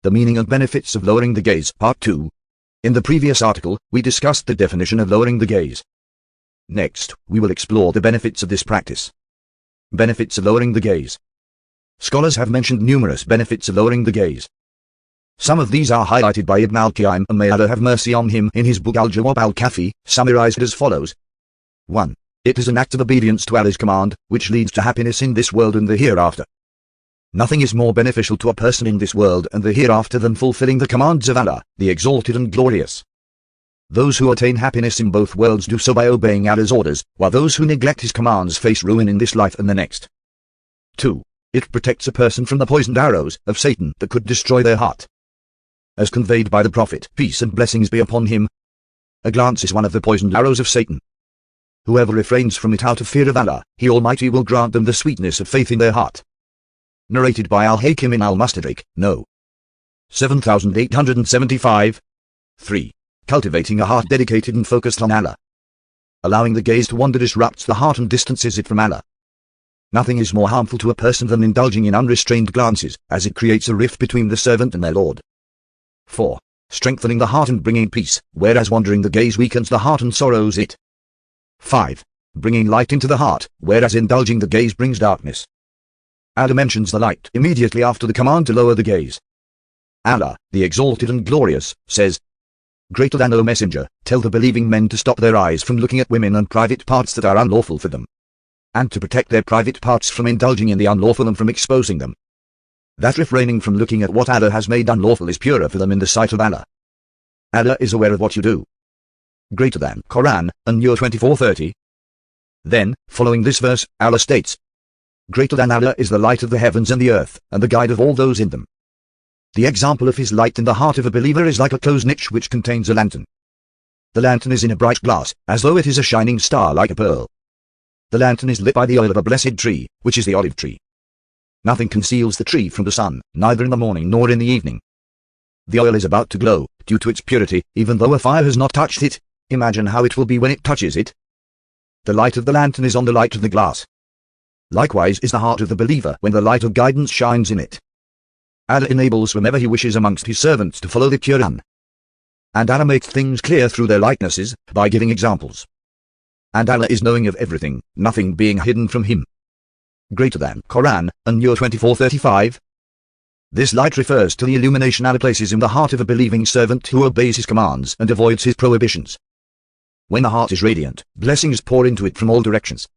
The meaning and benefits of lowering the gaze, Part 2. In the previous article, we discussed the definition of lowering the gaze. Next, we will explore the benefits of this practice. Benefits of lowering the gaze. Scholars have mentioned numerous benefits of lowering the gaze. Some of these are highlighted by Ibn al-Qayyim, and may Allah have mercy on him, in his book Al-Jawab al-Kafi, summarized as follows. 1. It is an act of obedience to Allah's command, which leads to happiness in this world and the hereafter. Nothing is more beneficial to a person in this world and the hereafter than fulfilling the commands of Allah, the Exalted and Glorious. Those who attain happiness in both worlds do so by obeying Allah's orders, while those who neglect His commands face ruin in this life and the next. 2. It protects a person from the poisoned arrows of Satan that could destroy their heart. As conveyed by the Prophet, peace and blessings be upon him, a glance is one of the poisoned arrows of Satan. Whoever refrains from it out of fear of Allah, He Almighty will grant them the sweetness of faith in their heart. Narrated by Al-Hakim in Al-Mustadrak, No. 7875. 3. Cultivating a heart dedicated and focused on Allah. Allowing the gaze to wander disrupts the heart and distances it from Allah. Nothing is more harmful to a person than indulging in unrestrained glances, as it creates a rift between the servant and their Lord. 4. Strengthening the heart and bringing peace, whereas wandering the gaze weakens the heart and sorrows it. 5. Bringing light into the heart, whereas indulging the gaze brings darkness. Allah mentions the light immediately after the command to lower the gaze. Allah, the Exalted and Glorious, says, Greater than, O Messenger, tell the believing men to stop their eyes from looking at women and private parts that are unlawful for them, and to protect their private parts from indulging in the unlawful and from exposing them. That refraining from looking at what Allah has made unlawful is purer for them in the sight of Allah. Allah is aware of what you do. Greater than Quran, An-Nur 24:30. Then, following this verse, Allah states, Greater than Allah is the light of the heavens and the earth, and the guide of all those in them. The example of His light in the heart of a believer is like a closed niche which contains a lantern. The lantern is in a bright glass, as though it is a shining star like a pearl. The lantern is lit by the oil of a blessed tree, which is the olive tree. Nothing conceals the tree from the sun, neither in the morning nor in the evening. The oil is about to glow, due to its purity, even though a fire has not touched it. Imagine how it will be when it touches it. The light of the lantern is on the light of the glass. Likewise is the heart of the believer when the light of guidance shines in it. Allah enables whomever He wishes amongst His servants to follow the Quran. And Allah makes things clear through their likenesses, by giving examples. And Allah is knowing of everything, nothing being hidden from Him. Greater than Quran, An-Nur 24:35. This light refers to the illumination Allah places in the heart of a believing servant who obeys His commands and avoids His prohibitions. When the heart is radiant, blessings pour into it from all directions.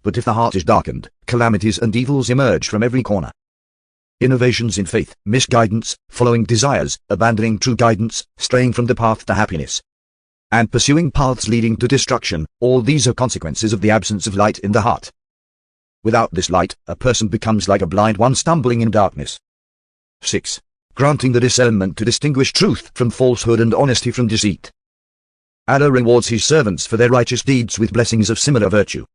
But if the heart is darkened, calamities and evils emerge from every corner. Innovations in faith, misguidance, following desires, abandoning true guidance, straying from the path to happiness, and pursuing paths leading to destruction, all these are consequences of the absence of light in the heart. Without this light, a person becomes like a blind one stumbling in darkness. 6. Granting the discernment to distinguish truth from falsehood and honesty from deceit. Allah rewards His servants for their righteous deeds with blessings of similar virtue.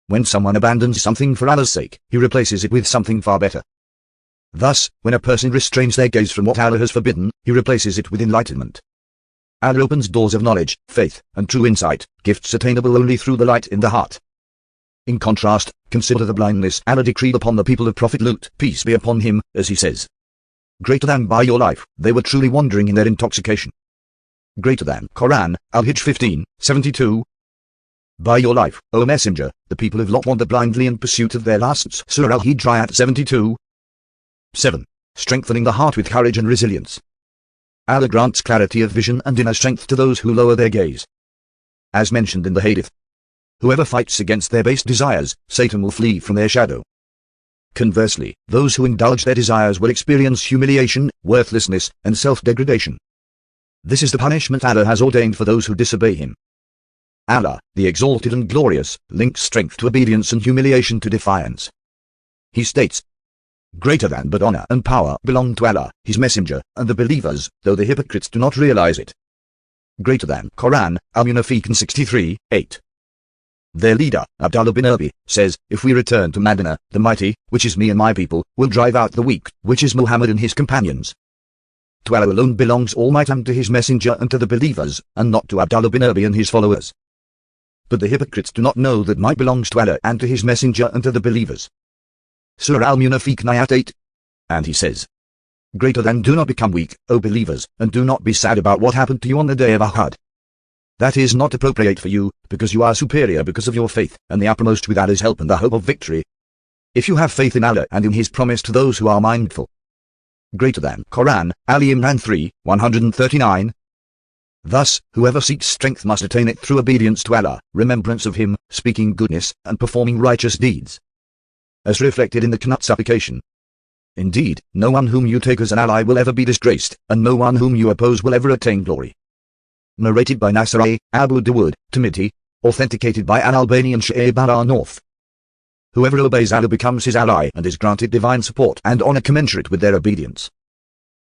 When someone abandons something for Allah's sake, He replaces it with something far better. Thus, when a person restrains their gaze from what Allah has forbidden, He replaces it with enlightenment. Allah opens doors of knowledge, faith, and true insight, gifts attainable only through the light in the heart. In contrast, consider the blindness Allah decreed upon the people of Prophet Lut, peace be upon him, as He says, Greater than by your life, they were truly wandering in their intoxication. Greater than Quran, Al-Hijr 15:72. By your life, O Messenger, the people of Lot wander blindly in pursuit of their lusts. Surah Al-Hijr ayat 72. 7. Strengthening the heart with courage and resilience. Allah grants clarity of vision and inner strength to those who lower their gaze. As mentioned in the Hadith, whoever fights against their base desires, Satan will flee from their shadow. Conversely, those who indulge their desires will experience humiliation, worthlessness, and self-degradation. This is the punishment Allah has ordained for those who disobey Him. Allah, the Exalted and Glorious, links strength to obedience and humiliation to defiance. He states, Greater than but honor and power belong to Allah, His Messenger, and the believers, though the hypocrites do not realize it. Greater than Quran, Al-Munafiqun 63:8. Their leader, Abdullah bin Abi, says, If we return to Medina, the mighty, which is me and my people, will drive out the weak, which is Muhammad and his companions. To Allah alone belongs all might and to His Messenger and to the believers, and not to Abdullah bin Abi and his followers. But the hypocrites do not know that might belongs to Allah and to His Messenger and to the believers. Surah Al-Munafiqun ayat 8. And He says, Greater than do not become weak, O believers, and do not be sad about what happened to you on the day of Ahad. That is not appropriate for you, because you are superior because of your faith, and the uppermost with Allah's help and the hope of victory. If you have faith in Allah and in His promise to those who are mindful. Greater than Quran, Ali Imran 3, 139. Thus, whoever seeks strength must attain it through obedience to Allah, remembrance of Him, speaking goodness, and performing righteous deeds. As reflected in the Qanut supplication. Indeed, no one whom you take as an ally will ever be disgraced, and no one whom you oppose will ever attain glory. Narrated by Nasr A. Abu Dawood, Tirmidhi, authenticated by Al-Albani and Shu'aib al-North. Whoever obeys Allah becomes his ally and is granted divine support and honor commensurate with their obedience.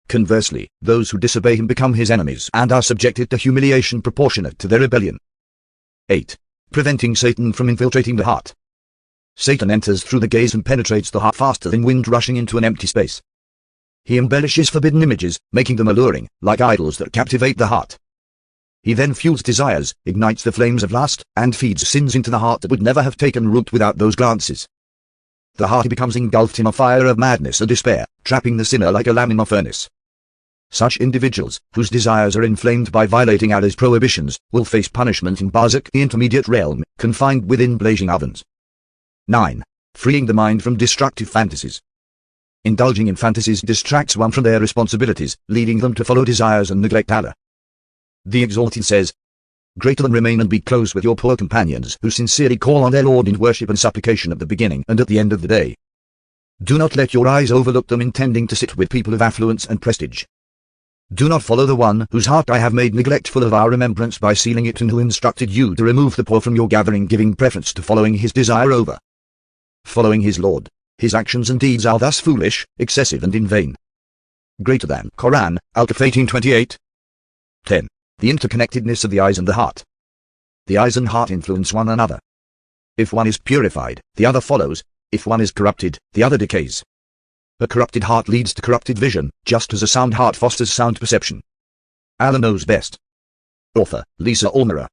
Conversely, those who disobey him become his enemies and are subjected to humiliation proportionate to their rebellion. 8. Preventing Satan from infiltrating the heart. Satan enters through the gaze and penetrates the heart faster than wind rushing into an empty space. He embellishes forbidden images, making them alluring, like idols that captivate the heart. He then fuels desires, ignites the flames of lust, and feeds sins into the heart that would never have taken root without those glances. The heart becomes engulfed in a fire of madness and despair, trapping the sinner like a lamb in a furnace. Such individuals, whose desires are inflamed by violating Allah's prohibitions, will face punishment in Barzakh, the intermediate realm, confined within blazing ovens. 9. Freeing the mind from destructive fantasies. Indulging in fantasies distracts one from their responsibilities, leading them to follow desires and neglect Allah. The Exalted says, Greater than remain and be close with your poor companions who sincerely call on their Lord in worship and supplication at the beginning and at the end of the day. Do not let your eyes overlook them intending to sit with people of affluence and prestige. Do not follow the one whose heart I have made neglectful of our remembrance by sealing it and who instructed you to remove the poor from your gathering, giving preference to following his desire over following his Lord. His actions and deeds are thus foolish, excessive and in vain. Greater than Quran, Al-Kahf 18:28. 10. The interconnectedness of the eyes and the heart. The eyes and heart influence one another. If one is purified, the other follows. If one is corrupted, the other decays. A corrupted heart leads to corrupted vision, just as a sound heart fosters sound perception. Allah knows best. Author, Lisa Olmera.